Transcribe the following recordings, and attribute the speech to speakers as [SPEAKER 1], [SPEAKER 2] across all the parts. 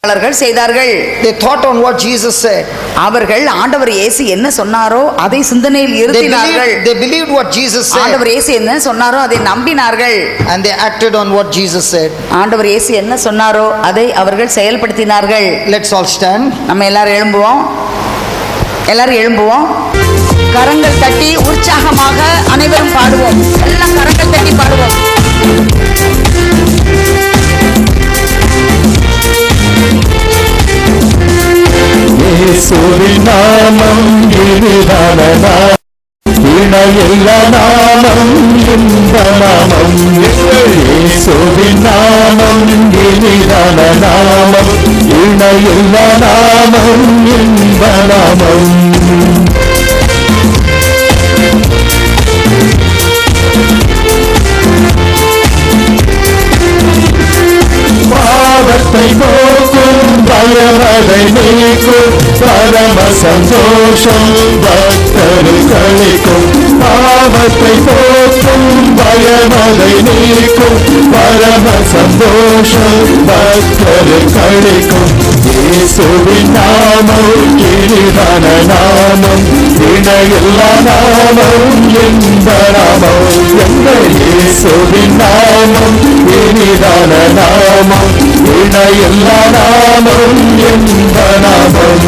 [SPEAKER 1] செய்தார்கள்.
[SPEAKER 2] They thought on what Jesus said.
[SPEAKER 1] அவர்கள் ஆண்டவர் இயேசு என்ன சொன்னாரோ அதை சிந்தனையில் இருத்தினார்கள்.
[SPEAKER 2] They believed what Jesus said.
[SPEAKER 1] ஆண்டவர் இயேசு என்ன சொன்னாரோ அதை நம்பினார்கள்.
[SPEAKER 2] And they acted on what Jesus said.
[SPEAKER 1] ஆண்டவர் இயேசு என்ன சொன்னாரோ அதை அவர்கள் செயல்படுத்தினார்கள்.
[SPEAKER 2] Let's all stand.
[SPEAKER 1] நம்ம எல்லாரும் எழும்புவோம். கரங்கள் தட்டி உற்சாகமாக அனைவரும் பாடுவோம். எல்லாம் கரங்கள் தட்டி பாடுவோம்.
[SPEAKER 3] இயேசுவின் நாமம் இனிதான நாமம், இணையில்லா நாமம், இன்ப நாமம். இயேசுவின் நாமம் இனிதான நாமம், இணையில்லா நாமம், இன்ப நாமம். பாவத்தை போக்கும், பயமதை நீக்கும், பரம சந்தோஷம் பக்தர்களுக்கும். பாவத்தை போக்கும், பயமதை நீக்கும், பரம சந்தோஷம் பக்தர்களுக்கும். இயேசுவின் நாமம் இனிதான நாமம், இணையில்லா நாமம், இன்ப நாமம். எங்கள் இயேசுவின் நாமம் இனிதான நாமம், இணையில்லா நாமம், இன்ப நாமம்.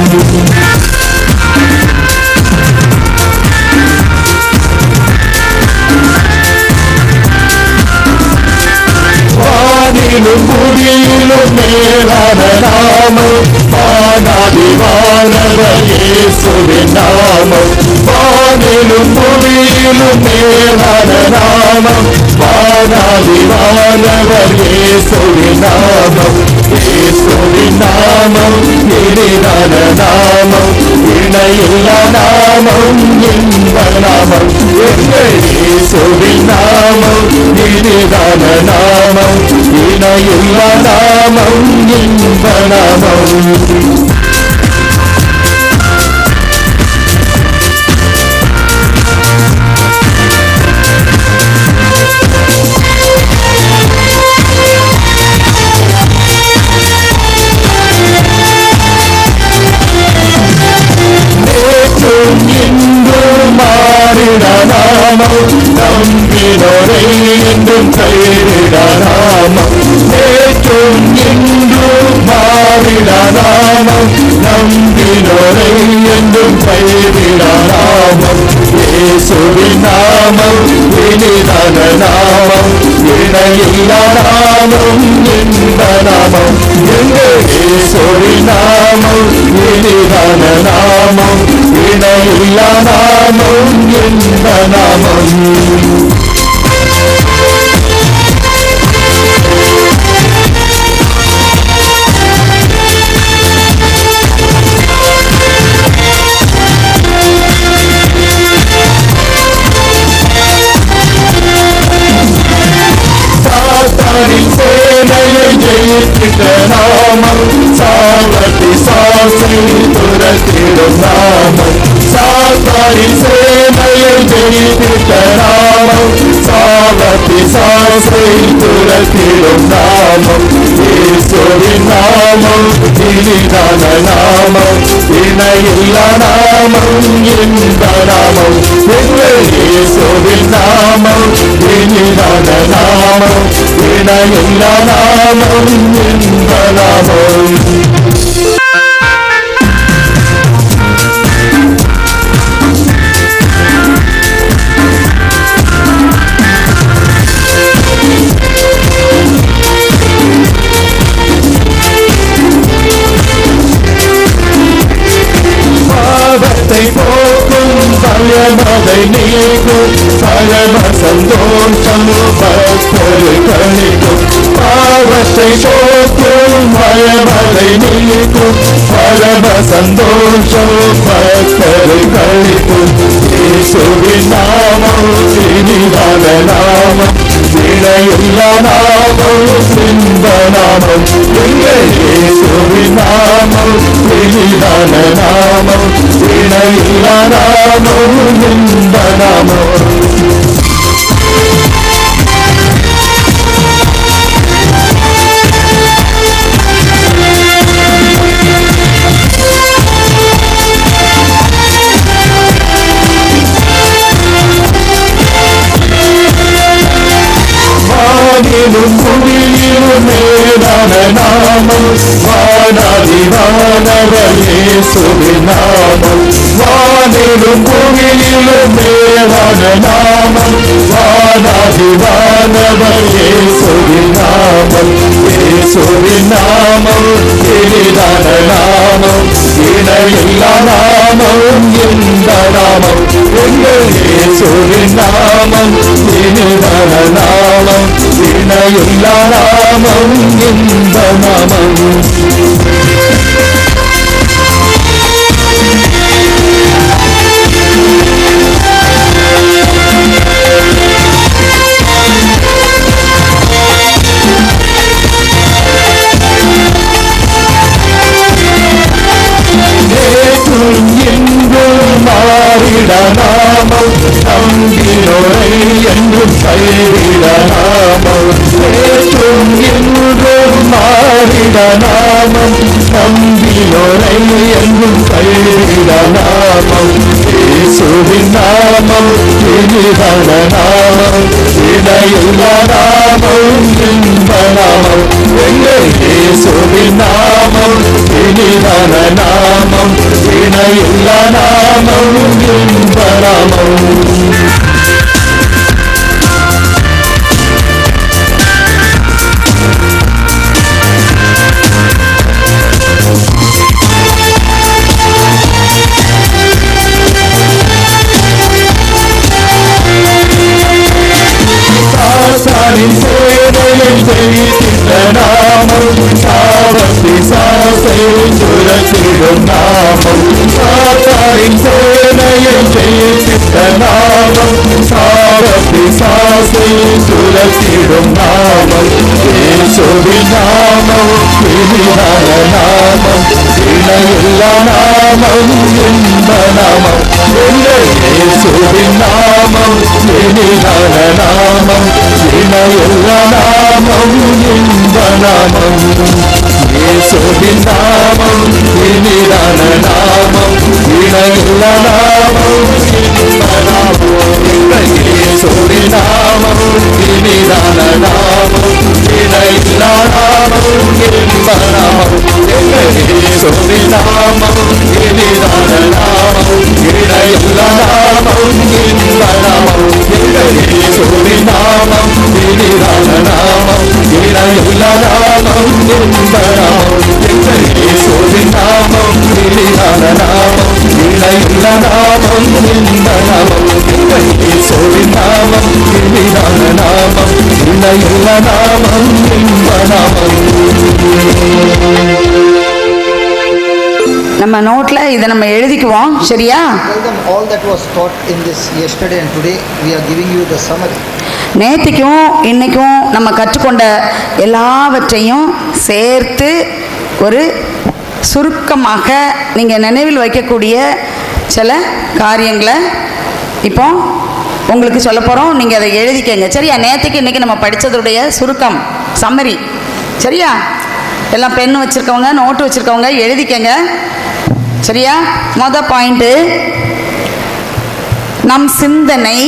[SPEAKER 3] வானிலும் புவியிலும் மேலான நாமம், வானாதி வானவர் இயேசுவின் நாமம். வானிலும் புவியிலும் மேலான நாமம், வானாதி வானவர் இயேசுவின் நாமம். இயேசுவின் நாமம் இனிதான நாமம், இணையில்லா நாமம், இன்ப நாமம். எங்கள் இயேசுவின் நாமம் இனிதான நாமம், இணையில்லா நாமம், இன்ப நாமம். நாமம், நம்பினோரை என்றும் கைவிட நாமம். நேற்றும் இன்றும் மாறிட நாமம், நம்பினோரை என்றும் கைவிட நாமம். இயேசுவின் நாமம் இனிதான நாமம், இணையில்லா நாமம், இன்ப நாமம். எங்கள் இயேசுவின் நாமம் இனிதான நாமம், இணையில்லா நாமம், இன்ப நாமம். சாத்தானின் சேனையை ஜெயித்திட்ட நாமம், சாவட்டி சாசை துரத்திடும் நாமம். சாத்தானின் சேனையை ஜெயித்திட்ட நாமம், சாவட்டி சாசை துரத்திடும் நாமம். இயேசுவின் நாமம் இனிதான நாமம், இணையில்லா நாமம், இன்ப நாமம். எங்கள் இயேசுவின் நாமம் இனிதான நாமம், இணையில்லா நாமம், இன்ப நாமம். பாவத்தை போக்கும், பயமதை நீக்கும், பரம சந்தோஷம் பக்தர்களுக்கும். பாவத்தை போக்கும், பயமதை நீக்கும், பரம சந்தோஷம் பக்தர்களுக்கும். இயேசுவின் நாமம் இனிதான நாமம், இணையில்லா நாமம், இன்ப நாமம். எங்கள் இயேசுவின் நாமம் இனிதான நாமம், இணையில்லா நாமம், இன்ப நாமம். இயேசுவின் நாமம் வானிலும் பூமியிலும் மேலான நாமம் வானாதி வானவர் இயேசுவின் நாமம் இயேசுவின் நாமம் இனிதான நாமம் இணையில்லா நாமம் இந்த நாமம் எங்கள் இயேசுவின் நாமம் இனிதான நாமம் இணையில்லா நாமம் இந்த நாமம் மாறிட நாமம் நம்பினோரை என்றும் கைவிட நாமம் ஏற்றும் என்றும் மாறிட நாமம் நம்பினோரை என்றும் கைவிட நாமம் இயேசுவின் நாமம் இனிதான நாமம் இணையில்லா நாமம் இன்ப நாமம் எங்கள் இயேசுவின் நாமம் இனிதான நாமம் இணையில்லா நாமம் இன்ப நாமம் சாத்தானின் சேனையை ஜெயித்த நாமம் சாவத்தி சாசை துரத்திடும் நாமம் சாத்தானின் சேனையை ஜெயித்த நாமம் சாவத்தி சாசை துரத்திடும் நாமம் இயேசுவின் நாமம் இனிதான நாமம் இணையில்லா நாமம் இன்ப நாமம் எங்கள் இயேசுவின் நாமம் இனிதான நாமம் இணையில்லா நாமம் இன்ப நாமம் இயேசுவின் நாமம் இனிதான நாமம் இணையில்லா நாமம் இன்ப நாமம் எங்கள் இயேசுவின் நாமம் இனிதான நாமம் இணையில்லா நாமம் இன்ப நாமம் எங்கள் இயேசுவின் நாமம் இனிதான நாமம் இணையில்லா நாமம் இன்ப நாமம் எங்கள் இயேசுவின் நாமம் இனிதான நாமம் இணையில்லா நாமம் இன்ப நாமம் எங்கள் இயேசுவின் நாமம் இனிதான நாமம் இணையில்லா நாமம் இன்ப நாமம் எங்கள் இயேசுவின் நாமம் இனிதான நாமம் இணையில்லா நாமம் இன்ப நாமம்.
[SPEAKER 1] நம்ம நோட்ல இதை நம்ம எழுதிக்குவோம், சரியா?
[SPEAKER 2] Tell them all that was taught in this yesterday and today we are giving you the summary.
[SPEAKER 1] நேத்திக்கும் இன்னைக்கும் நம்ம கற்றுக்கொண்ட எல்லாவற்றையும் சேர்த்து ஒரு சுருக்கமாக நீங்கள் நினைவில் வைக்கக்கூடிய சில காரியங்களை இப்போ உங்களுக்கு சொல்ல போகிறோம். நீங்கள் அதை எழுதிக்கங்க, சரியா? நேற்றுக்கு இன்றைக்கி நம்ம படித்ததுடைய சுருக்கம், சம்மரி, சரியா? எல்லாம் பென் வச்சுருக்கவங்க, நோட்டு வச்சுருக்கவங்க எழுதிக்கங்க, சரியா? மொதல் பாயிண்ட்டு, நம் சிந்தனை.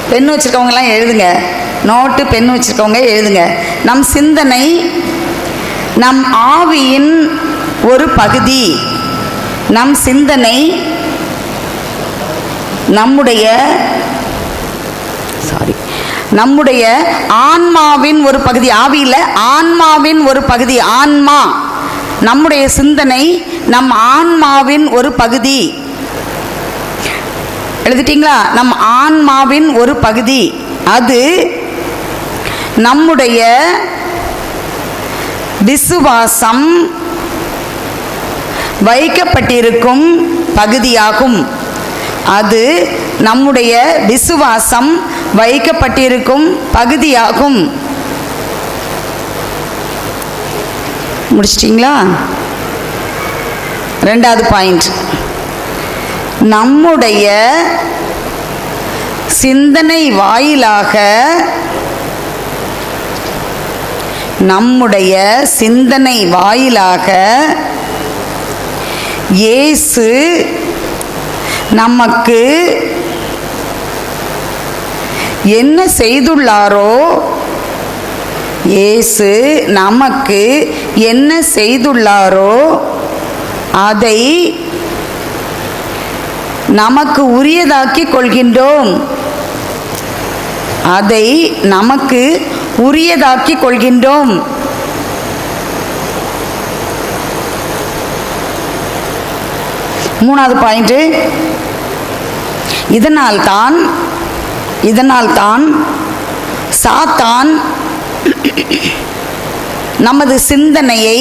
[SPEAKER 1] பென் வச்சுருக்கவங்கலாம் எழுதுங்க, நோட்டு பென் வச்சுருக்கவங்க எழுதுங்க. நம் சிந்தனை நம் ஆவியின் ஒரு பகுதி. நம் சிந்தனை நம்முடைய ஆன்மாவின் ஒரு பகுதி. ஆவியில் ஆன்மாவின் ஒரு பகுதி. ஆன்மா, நம்முடைய சிந்தனை நம் ஆன்மாவின் ஒரு பகுதி. எழுதிட்டீங்களா? நம் ஆன்மாவின் ஒரு பகுதி. அது நம்முடைய விசுவாசம் வைக்கப்பட்டிருக்கும் பகுதியாகும். அது நம்முடைய விசுவாசம் வைக்கப்பட்டிருக்கும் பகுதியாகும். முடிச்சிட்டிங்களா? ரெண்டாவது பாயிண்ட், நம்முடைய சிந்தனை வாயிலாக இயேசு நமக்கு என்ன செய்துள்ளாரோ, அதை நமக்கு உரியதாக்கிக் கொள்கின்றோம். அதை நமக்கு உரியதாக்கிக் கொள்கின்றோம். மூணாவது பாயிண்ட், இதனால்தான் சாத்தான் நமது சிந்தனையை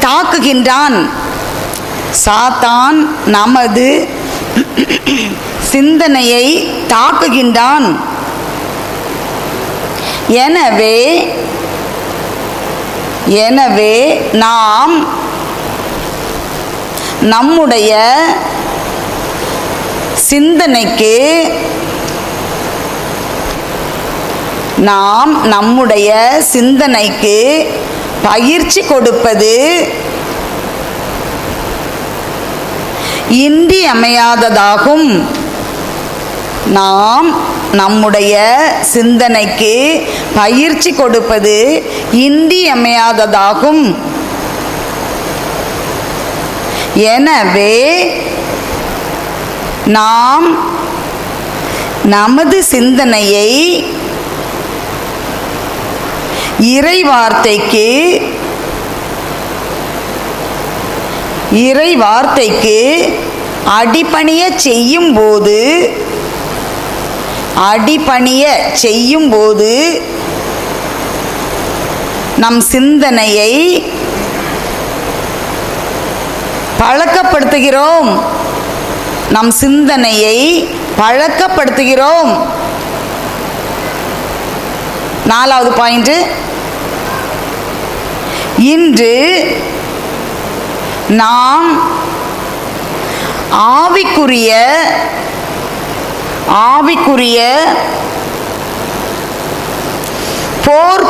[SPEAKER 1] தாக்குகின்றான். சாத்தான் நமது சிந்தனையை தாக்குகின்றான். எனவே நாம் நம்முடைய சிந்தனைக்கு பயிற்சி கொடுப்பது இன்றியமையாததாகும். நாம் நம்முடைய சிந்தனைக்கு பயிற்சி கொடுப்பது இன்றியமையாததாகும். எனவே நாம் நமது சிந்தனையை இறைவார்த்தைக்கு அடிபணிய செய்யும் போது நம் சிந்தனையை பழக்கப்படுத்துகிறோம். நாலாவது பாயிண்ட், இன்று நாம் ஆவிக்குரிய போர்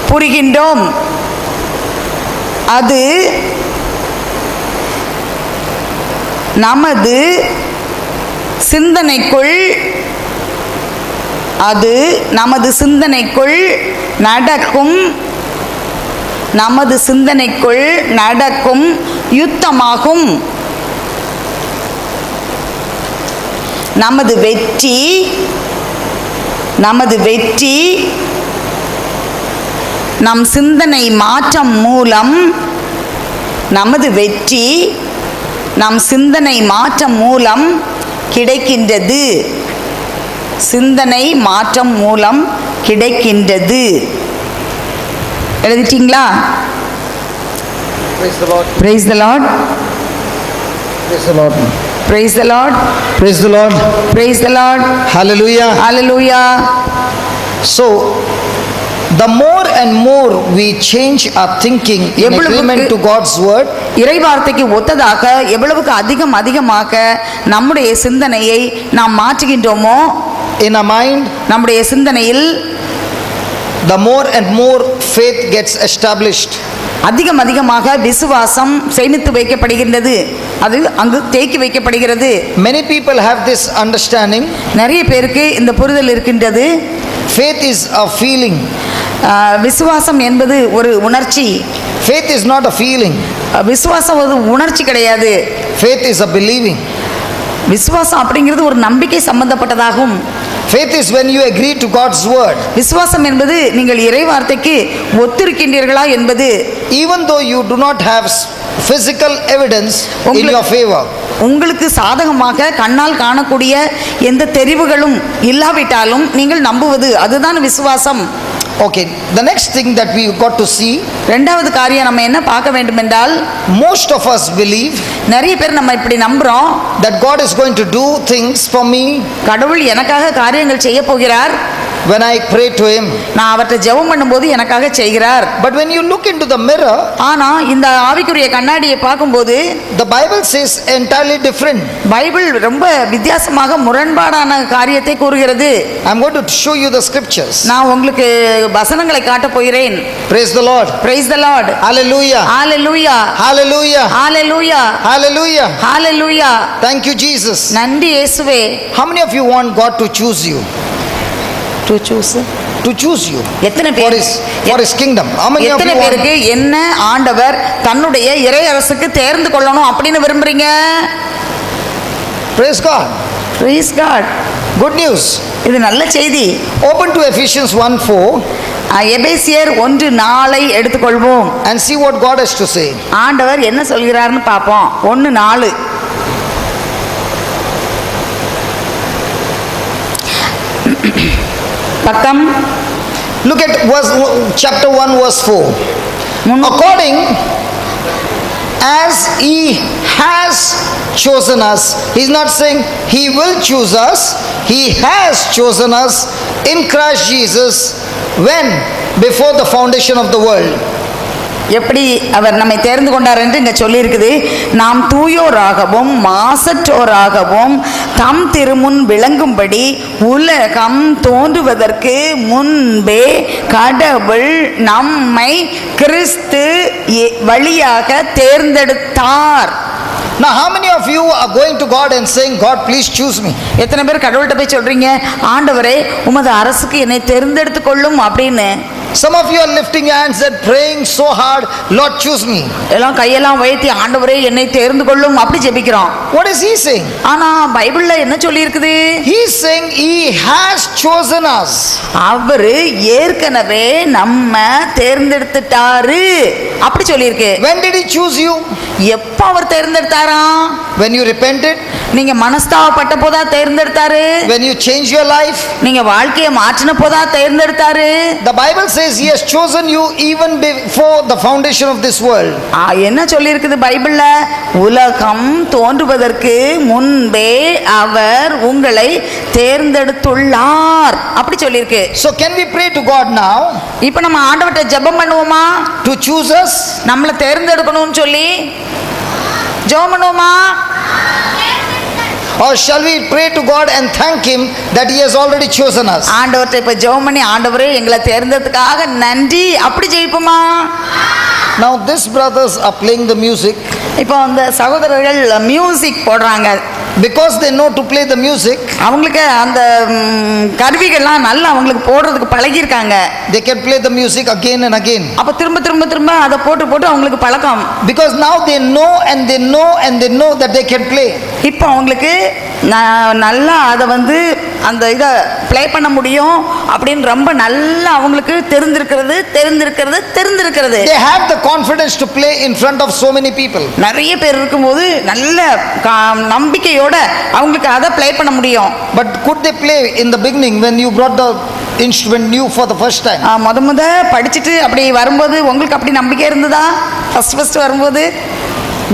[SPEAKER 1] புரிகின்றோம். அது நமது சிந்தனைக்குள் நடக்கும் யுத்தமாகும். நமது வெற்றி நம் சிந்தனை மாற்றம் மூலம் கிடைக்கின்றது. எழுதிட்டீங்களா?
[SPEAKER 2] Praise the Lord.
[SPEAKER 1] Praise the Lord.
[SPEAKER 2] Praise the Lord.
[SPEAKER 1] Praise the Lord.
[SPEAKER 2] Praise the Lord.
[SPEAKER 1] Praise the Lord.
[SPEAKER 2] Hallelujah.
[SPEAKER 1] Hallelujah.
[SPEAKER 2] So, the more and more we change our thinking in agreement to God's word,
[SPEAKER 1] இறைவார்த்தைக்கு ஒத்ததாக எவ்வளவுக்கு அதிகமாக நம்முடைய சிந்தனையை நாம் மாற்றுகின்றோமோ,
[SPEAKER 2] in our mind,
[SPEAKER 1] நம்முடைய சிந்தனையில்
[SPEAKER 2] the more and more faith gets established.
[SPEAKER 1] அதிகமாக விசுவாசம் சேமித்து வைக்கப்படுகின்றது, அது அங்கு தேக்கி வைக்கப்படுகிறது.
[SPEAKER 2] Many people have this understanding.
[SPEAKER 1] நிறைய பேருக்கு இந்த புரிதல் இருக்கின்றது.
[SPEAKER 2] Faith is a feeling.
[SPEAKER 1] விசுவாசம் என்பது ஒரு உணர்ச்சி.
[SPEAKER 2] Faith is not a feeling.
[SPEAKER 1] விசுவாசம் ஒரு உணர்ச்சி கிடையாது.
[SPEAKER 2] Faith is a believing.
[SPEAKER 1] விசுவாசம் அப்படிங்கிறது ஒரு நம்பிக்கை சம்பந்தப்பட்டதாகும்.
[SPEAKER 2] Faith is when you agree to God's word.
[SPEAKER 1] விசுவாசம் என்பது நீங்கள் இறைவார்த்தைக்கு ஒத்திருக்கின்றீர்களா என்பது.
[SPEAKER 2] Even though you do not have physical evidence in your favor.
[SPEAKER 1] உங்களுக்கு சாதகமாக கண்ணால் காணக்கூடிய எந்த தெரிவுகளும் இல்லாவிட்டாலும் நீங்கள் நம்புவது, அதுதான் விசுவாசம்.
[SPEAKER 2] Okay, the next thing that we got to see,
[SPEAKER 1] இரண்டாவது காரியம் நம்ம என்ன பார்க்க வேண்டும் என்றால்,
[SPEAKER 2] most of us believe
[SPEAKER 1] நிறைய பேர் நம்ம இப்படி நம்புறோம்,
[SPEAKER 2] that God is going to do things for me.
[SPEAKER 1] கடவுள் எனக்காக காரியங்கள் செய்ய போகிறார்.
[SPEAKER 2] When I pray to him,
[SPEAKER 1] நான் அவர்ட்ட ஜெபம் பண்ணும்போது எனக்காக செய்கிறார்.
[SPEAKER 2] But when you look into the mirror,
[SPEAKER 1] ஆனா இந்த ஆவிக்குரிய கண்ணாடியை பார்க்கும்போது
[SPEAKER 2] the Bible says entirely different.
[SPEAKER 1] Bible ரொம்ப வித்தியாசமாக முரண்பாடான காரியத்தை கூறுகிறது.
[SPEAKER 2] I'm going to show you the scriptures.
[SPEAKER 1] நான் உங்களுக்கு வசனங்களை காட்ட போகிறேன்.
[SPEAKER 2] Praise the Lord.
[SPEAKER 1] Praise the Lord.
[SPEAKER 2] Hallelujah.
[SPEAKER 1] Hallelujah.
[SPEAKER 2] Hallelujah.
[SPEAKER 1] Hallelujah.
[SPEAKER 2] Hallelujah.
[SPEAKER 1] Hallelujah.
[SPEAKER 2] Thank you, Jesus.
[SPEAKER 1] நன்றி இயேசுவே.
[SPEAKER 2] How many of you want God to choose you?
[SPEAKER 1] To choose
[SPEAKER 2] to choose you
[SPEAKER 1] எத்தனை
[SPEAKER 2] for
[SPEAKER 1] பேர்
[SPEAKER 2] his kingdom. How many of
[SPEAKER 1] எத்தனை
[SPEAKER 2] you want?
[SPEAKER 1] பேருக்கு என்ன ஆண்டவர் தன்னுடைய இறை அரசுக்கு தேர்ந்து கொள்ளணும் அப்படின்னு விரும்புறீங்க?
[SPEAKER 2] Praise God.
[SPEAKER 1] Praise God.
[SPEAKER 2] Good news.
[SPEAKER 1] இது நல்ல செய்தி.
[SPEAKER 2] Open to Ephesians 1:4
[SPEAKER 1] எபேசியர் 1:4 எடுத்துக்கொள்வோம்.
[SPEAKER 2] and see what God has to say.
[SPEAKER 1] ஆண்டவர் என்ன சொல்கிறார்னு பார்ப்போம். 1:4 பக்கம்.
[SPEAKER 2] Look at chapter 1 verse 4. According as he has chosen us. He's not saying he will choose us. He has chosen us in Christ Jesus when? Before the foundation of the world.
[SPEAKER 1] எப்படி அவர் நம்மை தேர்ந்து கொண்டார் என்று இங்கே சொல்லியிருக்குது. நாம் தூயோராகவும் மாசற்றோராகவும் தம் திருமுன் விளங்கும்படி உலகம் தோன்றுவதற்கு முன்பே கடவுள் நம்மை கிறிஸ்து வழியாக தேர்ந்தெடுத்தார்.
[SPEAKER 2] Now how many of you are going to God and saying, God please choose me?
[SPEAKER 1] எத்தனை பேர் கடவுள்கிட்ட போய் சொல்றீங்க, ஆண்டவரே உமது அரசுக்கு என்னை தேர்ந்தெடுத்து கொள்ளும் அப்படின்னு?
[SPEAKER 2] Some of you are lifting your hands and praying so hard, Lord choose me.
[SPEAKER 1] எல்லாம் கையெல்லாம் உயர்த்தி ஆண்டவரே என்னை தேர்ந்து கொள்ளும் அப்படி ஜெபிக்கிறோம்.
[SPEAKER 2] What is he saying?
[SPEAKER 1] ஆனா பைபிள்ல என்ன சொல்லி இருக்குது?
[SPEAKER 2] He is saying he has chosen us.
[SPEAKER 1] அவரு ஏற்கனவே நம்ம தேர்ந்தெடுத்துட்டாரு அப்படி சொல்லி இருக்கு.
[SPEAKER 2] When did he choose you?
[SPEAKER 1] எப்ப அவர் தேர்ந்தெடுத்தாராம்?
[SPEAKER 2] When you repented?
[SPEAKER 1] நீங்க மனஸ்தாபப்பட்ட போதா தேர்ந்தெடுத்தாரு?
[SPEAKER 2] When you change your life?
[SPEAKER 1] நீங்க வாழ்க்கையை மாற்றின போதா தேர்ந்தெடுத்தாரு?
[SPEAKER 2] The Bible says he has chosen you even before the foundation of this world.
[SPEAKER 1] என்ன சொல்லி இருக்குது பைபிள்ல? உலகம் தோன்றுவதற்கு முன்பே அவர் உங்களை தேர்ந்தெடுத்துள்ளார் அப்படி சொல்லி இருக்கு.
[SPEAKER 2] So can we pray to God now?
[SPEAKER 1] இப்போ நம்ம ஆண்டவர்ட்ட ஜெபம் பண்ணுவோமா?
[SPEAKER 2] To choose us?
[SPEAKER 1] நம்மள தேர்ந்தெடுக்கணும்னு சொல்லி ஜெபம் பண்ணுவோமா?
[SPEAKER 2] Or shall we pray to God and thank him that he has already chosen us?
[SPEAKER 1] ஆண்டவர்ட்ட இப்ப ஜெபம் பண்ணி ஆண்டவரே எங்களை தேர்ந்தெடுத்ததுக்காக நன்றி அப்படி ஜெபிப்போமா?
[SPEAKER 2] Now these brothers are playing the music.
[SPEAKER 1] இப்போ அந்த சகோதரர்கள் மியூசிக் போடுறாங்க.
[SPEAKER 2] Because they know to play the music,
[SPEAKER 1] அவங்களுக்கு அந்த கருவிகள்லாம் நல்லா அவங்களுக்கு போடுறதுக்கு பழகியிருக்காங்க.
[SPEAKER 2] they can play the music again and again.
[SPEAKER 1] அப்ப திரும்ப திரும்ப திரும்ப அதை போட்டு போட்டு அவங்களுக்கு பழக்கம்.
[SPEAKER 2] Because now they know and they know and they know that they can play.
[SPEAKER 1] இப்போ அவங்களுக்கு நல்லா அதை வந்து அந்த இதை ப்ளே பண்ண முடியும் அப்படின்னு ரொம்ப நல்லா அவங்களுக்கு தெரிந்திருக்கிறது.
[SPEAKER 2] They have the confidence to play in front of so many people.
[SPEAKER 1] நிறைய பேர் இருக்கும்போது நல்ல நம்பிக்கையோட அவங்களுக்கு அதை ப்ளே பண்ண முடியும்.
[SPEAKER 2] But could they play in the beginning when you brought the instrument new for the first time?
[SPEAKER 1] முத படிச்சுட்டு அப்படி வரும்போது உங்களுக்கு அப்படி நம்பிக்கை இருந்ததா? ஃபர்ஸ்ட் வரும்போது?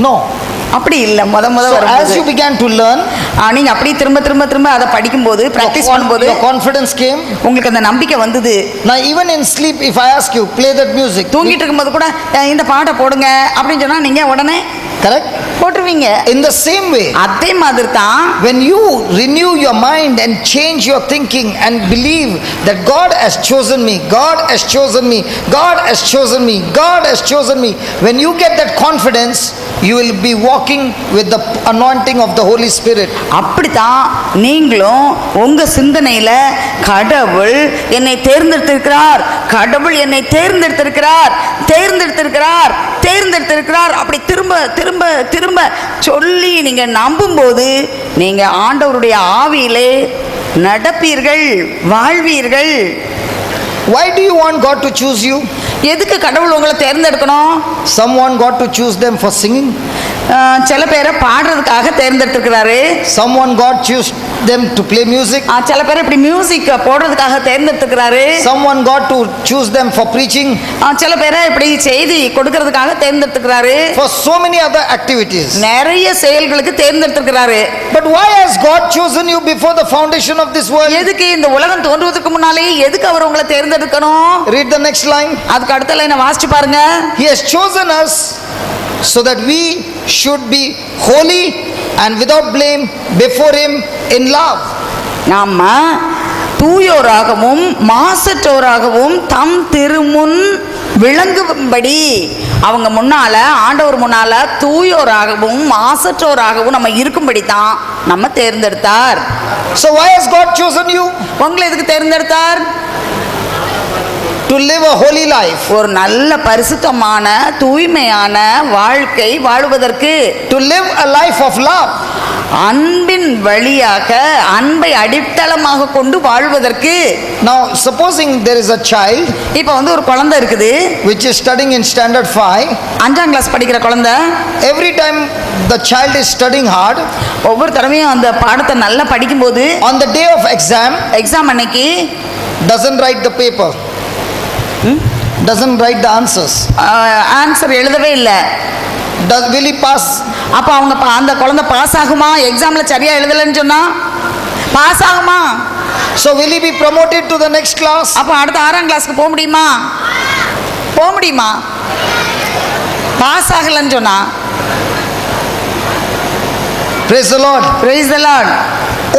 [SPEAKER 2] No.
[SPEAKER 1] அப்படி இல்ல. முத
[SPEAKER 2] So as you began to learn,
[SPEAKER 1] நீங்க அப்படி திரும்ப அதை படிக்கும்போது பிராக்டிஸ் பண்ணும்போது
[SPEAKER 2] your confidence came.
[SPEAKER 1] உங்களுக்கு அந்த நம்பிக்கை வந்தது.
[SPEAKER 2] Now even in sleep if I ask you play that music,
[SPEAKER 1] தூங்கிட்டு இருக்கும்போது கூட இந்த பாட்டை போடுங்க அப்படின்னு சொன்னா நீங்க உடனே
[SPEAKER 2] correct?
[SPEAKER 1] போட்டுருவீங்க.
[SPEAKER 2] In the same way,
[SPEAKER 1] அதே மாதிரி தான்
[SPEAKER 2] when you renew your mind and change your thinking and believe that God has chosen me, God has chosen me, God has chosen me, God has chosen me, when you get that confidence, you will be walking with the anointing of the Holy Spirit.
[SPEAKER 1] அப்படிதான் நீங்களும் உங்க சிந்தனையில கடவுள் என்னை தேர்ந்தெடுத்திருக்கிறார், கடவுள் என்னை தேர்ந்தெடுத்திருக்கிறார், தேர்ந்தெடுத்திருக்கிறார், தேர்ந்தெடுத்திருக்கிறார் அப்படி திரும்ப திரும்ப திரும்ப சொல்லி நீங்க நம்பும்போது நீங்க ஆண்டவருடைய ஆவியிலே நடப்பீர்கள், வாழ்வீர்கள்.
[SPEAKER 2] Why do you want God to choose you?
[SPEAKER 1] எதுக்கு கடவுள் உங்களை தேர்ந்தெடுக்கணும்?
[SPEAKER 2] Some want God to choose them for singing.
[SPEAKER 1] சில பேரை பாடுறதுக்காக தேர்ந்தெடுத்திருக்கிறாரு.
[SPEAKER 2] Some want God choose them to play music.
[SPEAKER 1] சில பேர் இப்படி மியூசிக் போடுறதுக்காக தேர்ந்தெடுத்திருக்கிறாரு.
[SPEAKER 2] Some want God to choose them for preaching.
[SPEAKER 1] சில பேரை இப்படி செய்தி கொடுக்கிறதுக்காக தேர்ந்தெடுத்திருக்கிறாரு.
[SPEAKER 2] For so many other activities.
[SPEAKER 1] நிறைய செயல்களுக்கு தேர்ந்தெடுத்திருக்கிறாரு.
[SPEAKER 2] But why has God chosen you before the foundation of this world?
[SPEAKER 1] எதுக்கு இந்த உலகம் தோன்றுவதற்கு முன்னாலே எதுக்கு அவர் உங்களை தேர்ந்தெடுக்கணும்?
[SPEAKER 2] Read the next line.
[SPEAKER 1] அதுக்கு அடுத்த லைனை வாசிச்சு பாருங்க.
[SPEAKER 2] He has chosen us so that we should be holy and without blame before him in love.
[SPEAKER 1] நாம தூயோராகவும் மாசற்றோராகவும் தம் திருமுன் விளங்கும்படி அவங்க முன்னால, ஆண்டவர் முன்னால தூயோராகவும் மாசற்றோராகவும் நம்ம இருக்கும்படி தான் நம்ம தேர்ந்தெடுத்தார்.
[SPEAKER 2] So why has God chosen you?
[SPEAKER 1] உங்களை எதுக்கு தேர்ந்தெடுத்தார்?
[SPEAKER 2] To live a holy life.
[SPEAKER 1] ஒரு நல்ல பரிசுத்தமான தூய்மையான வாழ்க்கை வாழுவதற்கு.
[SPEAKER 2] To live a life of love.
[SPEAKER 1] அன்பின் வழியாக, அன்பை அடித்தளமாக கொண்டு வாழ்வதற்கு.
[SPEAKER 2] Now supposing there is a child
[SPEAKER 1] இப்போ ஒரு குழந்தை இருக்குது,
[SPEAKER 2] which is studying in standard 5.
[SPEAKER 1] 5ஆம் கிளாஸ் படிக்கிற குழந்தை.
[SPEAKER 2] Every time the child is studying hard,
[SPEAKER 1] ஒவ்வொரு தடவையும் அந்த பாடத்தை நல்லா படிக்கும்போது,
[SPEAKER 2] on the day of
[SPEAKER 1] exam அன்னைக்கு
[SPEAKER 2] doesn't write the paper, doesn't write the answers.
[SPEAKER 1] Answer எழுதவே இல்லை.
[SPEAKER 2] Will he pass?
[SPEAKER 1] அப்போ அந்த குழந்தை பாஸ் ஆகுமா? எக்ஸாம்ல சரியா எழுதலைன்னு சொன்னா பாஸ் ஆகுமா?
[SPEAKER 2] So will he be promoted to the next class?
[SPEAKER 1] அப்போ அடுத்த 6ஆம் கிளாஸ்க்கு போக முடியுமா? போக முடியுமா? பாஸ் ஆகலன்னு சொன்னா.
[SPEAKER 2] Praise the Lord.
[SPEAKER 1] Praise the Lord.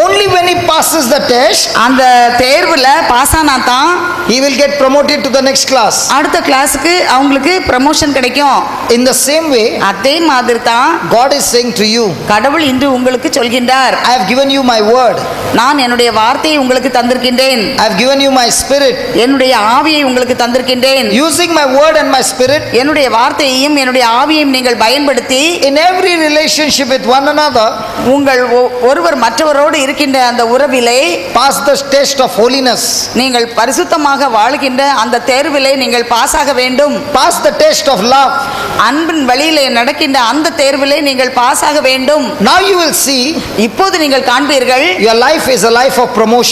[SPEAKER 2] Only when he passes the test,
[SPEAKER 1] அந்த தேர்வுல பாஸ் ஆனா தான்
[SPEAKER 2] he will get promoted to the next class.
[SPEAKER 1] அடுத்த கிளாஸுக்கு அவங்களுக்கு ப்ரமோஷன் கிடைக்கும்.
[SPEAKER 2] In the same way,
[SPEAKER 1] அதே மாதிரி தான்
[SPEAKER 2] God is saying to you,
[SPEAKER 1] கடவுள் இன்று உங்களுக்கு சொல்கின்றார்,
[SPEAKER 2] I have given you my word,
[SPEAKER 1] நான் என்னுடைய வார்த்தையை உங்களுக்கு தந்திருக்கின்றேன்,
[SPEAKER 2] I have given you my spirit.
[SPEAKER 1] என்னுடைய ஆவியை உங்களுக்கு தந்திருக்கின்றேன்.
[SPEAKER 2] Using my word and my spirit,
[SPEAKER 1] என்னுடைய வார்த்தையையும் என்னுடைய ஆவியையும் நீங்கள் பயன்படுத்தி
[SPEAKER 2] in every relationship with one another,
[SPEAKER 1] உங்கள் ஒருவர் மற்றவரோடு இருக்கின்ற அந்த உறவிலே
[SPEAKER 2] pass the test of holiness.
[SPEAKER 1] நீங்கள் பரிசுத்தமாக வாழ்கின்ற அந்த தேர்விலே நீங்கள் பாஸ் ஆக வேண்டும்.
[SPEAKER 2] Pass the test of love.
[SPEAKER 1] அன்பின் வழியிலே நடக்கின்ற அந்த தேர்விலே நீங்கள் பாஸ் ஆக வேண்டும்.
[SPEAKER 2] Now you will see,
[SPEAKER 1] இப்போது நீங்கள் காண்பீர்கள்,
[SPEAKER 2] your life is a life of promotion.